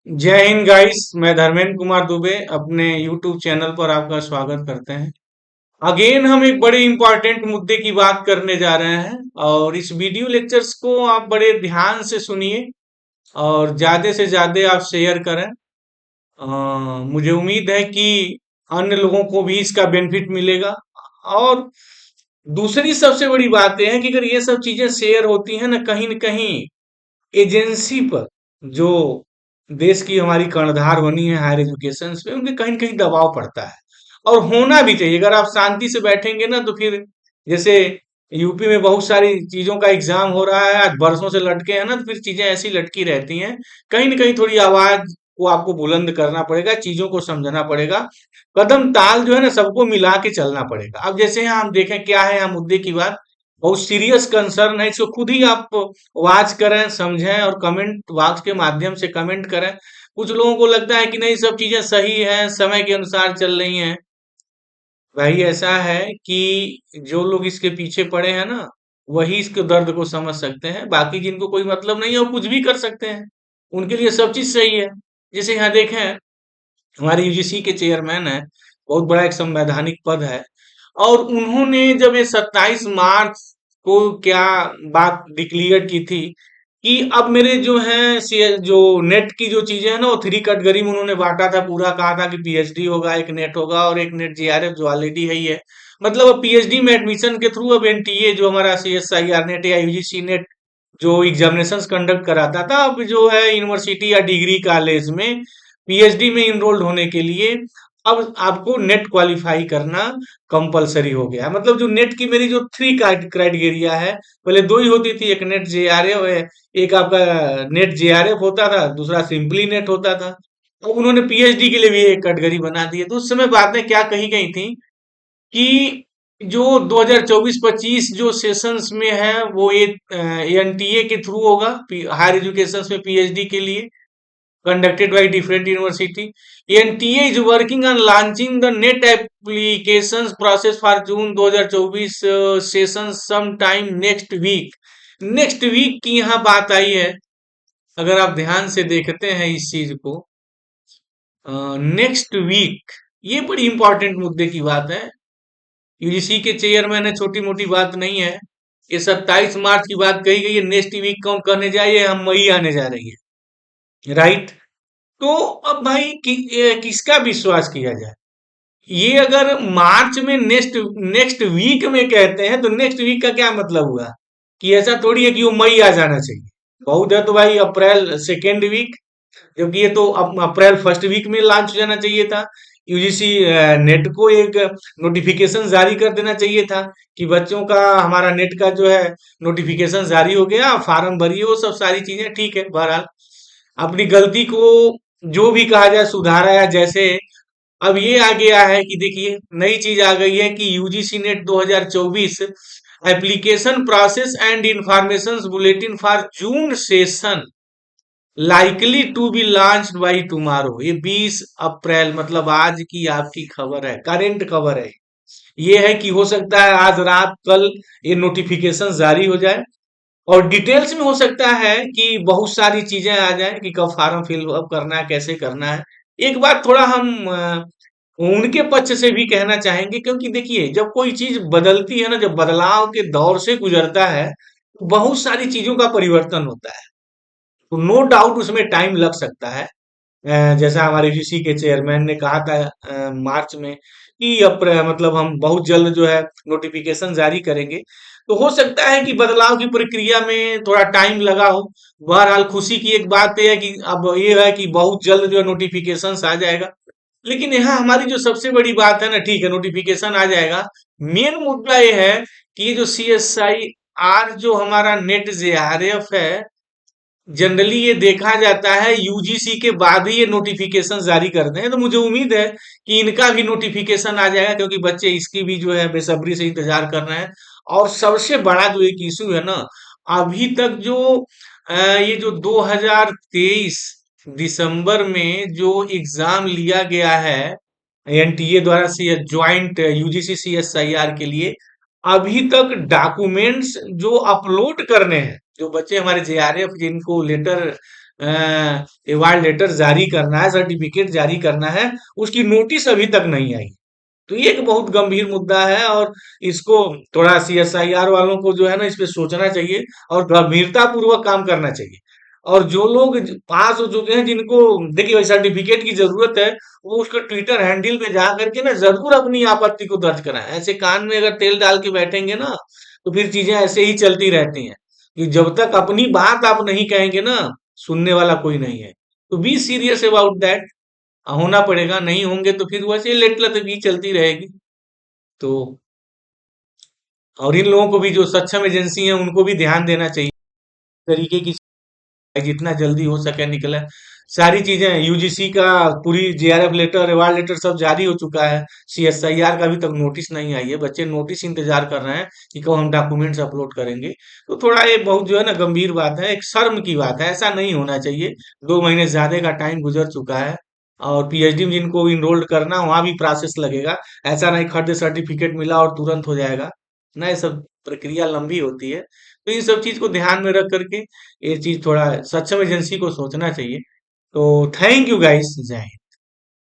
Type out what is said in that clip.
जय हिंद गाइस। मैं धर्मेंद्र कुमार दुबे अपने यूट्यूब चैनल पर आपका स्वागत करते हैं। अगेन हम एक बड़े इंपॉर्टेंट मुद्दे की बात करने जा रहे हैं और इस वीडियो लेक्चर्स को आप बड़े ध्यान से सुनिए और ज्यादा से ज्यादा आप शेयर करें। मुझे उम्मीद है कि अन्य लोगों को भी इसका बेनिफिट मिलेगा। और दूसरी सबसे बड़ी बात यह है कि अगर ये सब चीजें शेयर होती हैं न कहीं एजेंसी पर, जो देश की हमारी कर्णधार बनी है हायर एजुकेशन पे, उनके कहीं न कहीं दबाव पड़ता है। और होना भी चाहिए। अगर आप शांति से बैठेंगे ना तो फिर जैसे यूपी में बहुत सारी चीजों का एग्जाम हो रहा है, आज बरसों से लटके हैं ना, तो फिर चीजें ऐसी लटकी रहती हैं। कहीं न कहीं थोड़ी आवाज को आपको बुलंद करना पड़ेगा, चीजों को समझना पड़ेगा। कदम ताल जो है ना सबको मिला के चलना पड़ेगा। अब जैसे यहाँ हम देखें क्या है यहाँ मुद्दे की बात, बहुत सीरियस कंसर्न है। इसको खुद ही आप वॉच करें, समझें और कमेंट बॉक्स के माध्यम से कमेंट करें। कुछ लोगों को लगता है कि नहीं सब चीजें सही हैं, समय के अनुसार चल रही हैं। भाई ऐसा है कि जो लोग इसके पीछे पड़े हैं ना, वही इसके दर्द को समझ सकते हैं। बाकी जिनको कोई मतलब नहीं है वो कुछ भी कर सकते हैं, उनके लिए सब चीज सही है। जैसे यहाँ देखें, हमारे यूजीसी के चेयरमैन है, बहुत बड़ा एक संवैधानिक पद है। और उन्होंने जब ये 27 मार्च को क्या बात डिक्लेयर की थी कि अब मेरे जो है जो नेट की जो चीजें हैं ना वो 3 कैटेगरी में उन्होंने बांटा था। पूरा कहा था कि पीएचडी होगा, एक नेट होगा और एक नेट जेआरएफ जो ऑलरेडी है ही है। मतलब अब पीएचडी में एडमिशन के थ्रू अब एनटीए जो हमारा सीएसआईआर नेट या यूजीसी नेट जो एग्जामिनेशंस कंडक्ट कराता था, अब जो है यूनिवर्सिटी या डिग्री कॉलेज में पीएचडी में इनरोल्ड होने के लिए अब आपको नेट क्वालिफाई करना कंपलसरी हो गया है। मतलब जो नेट की मेरी जो 3 क्राइटेरिया है, पहले दो ही होती थी, एक नेट जेआरएफ, एक आपका नेट जेआरएफ होता था, दूसरा सिंपली नेट होता था। अब उन्होंने पीएचडी के लिए भी एक कैटेगरी बना दी है। तो उस समय बातें क्या कही गई थी कि जो 2024-25 जो सेशंस में है वो एनटीए के थ्रू होगा, हायर एजुकेशन में पीएचडी के लिए, conducted by different university. NTA is working on launching the net applications process for June 2024 session sometime next week. Next week की यहाँ बात आई है। अगर आप ध्यान से देखते हैं इस चीज को, नेक्स्ट वीक, ये बड़ी इंपॉर्टेंट मुद्दे की बात है। यूजीसी के चेयरमैन है, छोटी मोटी बात नहीं है। ये 27 मार्च की बात कही गई है, नेक्स्ट वीक कौन करने जाए, हम मई आने जा रही है, राइट। तो अब भाई किसका विश्वास किया जाए। ये अगर मार्च में नेक्स्ट नेक्स्ट वीक में कहते हैं तो नेक्स्ट वीक का क्या मतलब हुआ कि ऐसा थोड़ी है कि वो मई आ जाना चाहिए। बहुत है तो भाई अप्रैल सेकेंड वीक, जबकि ये तो अप्रैल फर्स्ट वीक में लॉन्च हो जाना चाहिए था। यूजीसी नेट को एक नोटिफिकेशन जारी कर देना चाहिए था कि बच्चों का हमारा नेट का जो है नोटिफिकेशन जारी हो गया, फार्म भरिए, वो सब सारी चीजें ठीक है। बहरहाल अपनी गलती को जो भी कहा जाए सुधारा, या जैसे अब ये आ गया है कि देखिए नई चीज आ गई है कि UGC NET 2024 application process and information bulletin for June session likely to be launched by tomorrow. ये 20 अप्रैल, मतलब आज की आपकी खबर है, करंट खबर है। ये है कि हो सकता है आज रात कल ये नोटिफिकेशन जारी हो जाए। और डिटेल्स में हो सकता है कि बहुत सारी चीजें आ जाए कि कब फार्म फिल अप करना है, कैसे करना है। एक बात थोड़ा हम उनके पक्ष से भी कहना चाहेंगे, क्योंकि देखिए जब कोई चीज बदलती है ना, जब बदलाव के दौर से गुजरता है तो बहुत सारी चीजों का परिवर्तन होता है। तो नो डाउट उसमें टाइम लग सकता है। जैसा हमारे यूजीसी के चेयरमैन ने कहा था मार्च में कि मतलब हम बहुत जल्द जो है नोटिफिकेशन जारी करेंगे। तो हो सकता है कि बदलाव की प्रक्रिया में थोड़ा टाइम लगा हो। बहरहाल खुशी की एक बात यह है कि अब ये है कि बहुत जल्द जो है नोटिफिकेशन आ जाएगा। लेकिन यहाँ हमारी जो सबसे बड़ी बात है ना, ठीक है नोटिफिकेशन आ जाएगा, मेन मुद्दा ये है कि ये जो सीएसआई आर जो हमारा नेट जेआरएफ है, जनरली ये देखा जाता है यूजीसी के बाद ही ये नोटिफिकेशन जारी करते हैं। तो मुझे उम्मीद है कि इनका भी नोटिफिकेशन आ जाएगा, क्योंकि बच्चे इसकी भी जो है बेसब्री से इंतजार कर रहे हैं। और सबसे बड़ा जो एक इशू है ना, अभी तक जो ये जो 2023 दिसंबर में जो एग्जाम लिया गया है एनटीए द्वारा, सी ज्वाइंट यूजीसी सीएसआईआर के लिए, अभी तक डॉक्यूमेंट्स जो अपलोड करने हैं, जो बच्चे हमारे जेआरएफ जिनको लेटर अवार्ड लेटर जारी करना है, सर्टिफिकेट जारी करना है, उसकी नोटिस अभी तक नहीं आई। तो ये एक बहुत गंभीर मुद्दा है और इसको थोड़ा सीएसआईआर वालों को जो है ना इस पे सोचना चाहिए और गंभीरता पूर्वक काम करना चाहिए। और जो लोग पास हो चुके हैं जिनको देखिए भाई सर्टिफिकेट की जरूरत है, वो उसका ट्विटर हैंडल पे जा करके ना जरूर अपनी आपत्ति को दर्ज कराएं। ऐसे कान में अगर तेल डाल के बैठेंगे ना तो फिर चीजें ऐसे ही चलती रहती हैं कि जब तक अपनी बात आप नहीं कहेंगे ना, सुनने वाला कोई नहीं है। तो बी सीरियस अबाउट दैट। होना पड़ेगा, नहीं होंगे तो फिर वैसे लेट लतगी चलती रहेगी। तो और इन लोगों को भी जो सक्षम एजेंसी है उनको भी ध्यान देना चाहिए तरीके की, जितना जल्दी हो सके निकले सारी चीजें। यूजीसी का पूरी जेआरएफ लेटर अवार्ड लेटर सब जारी हो चुका है, सीएसआईआर का अभी तक नोटिस नहीं आई है, बच्चे नोटिस इंतजार कर रहे हैं कि कब हम डॉक्यूमेंट्स अपलोड करेंगे। तो थोड़ा ये बहुत जो है ना गंभीर बात है, एक शर्म की बात है, ऐसा नहीं होना चाहिए। 2 महीने ज्यादा का टाइम गुजर चुका है और पीएचडी में जिनको इनरोल्ड करना वहां भी प्रोसेस लगेगा। ऐसा नहीं खर्च सर्टिफिकेट मिला और तुरंत हो जाएगा ना, ये सब प्रक्रिया लंबी होती है। तो इन सब चीज को ध्यान में रख करके ये चीज थोड़ा सक्षम एजेंसी को सोचना चाहिए। तो थैंक यू गाइस, जय हिंद।